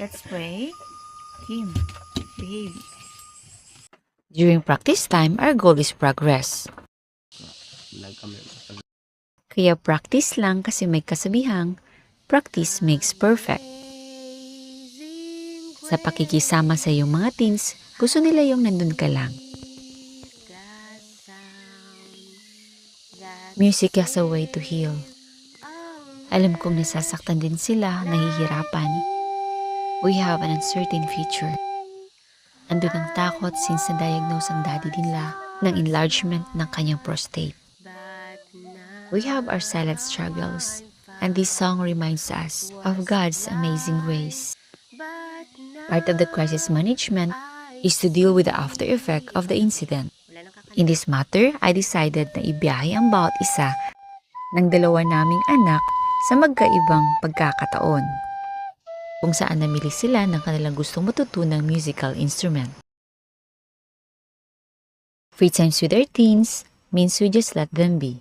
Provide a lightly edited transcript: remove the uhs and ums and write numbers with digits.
Let's pray. Kim, behave. During practice time, our goal is progress. Kaya practice lang kasi may kasabihang, practice makes perfect. Sa pakikisama sa iyong mga teens, gusto nila yung nandun ka lang. Music is a way to heal. Alam kong nasasaktan din sila, nahihirapan. We have an uncertain future. Andun ang takot since na-diagnose ang daddy nila ng enlargement ng kanyang prostate. We have our silent struggles, and this song reminds us of God's amazing ways. Part of the crisis management is to deal with the after effect of the incident. In this matter, I decided na ibiyahe ang bawat isa ng dalawa naming anak sa magkaibang pagkakataon, kung saan namili sila ng kanilang gustong matutunang musical instrument. Free times with our teens means we just let them be.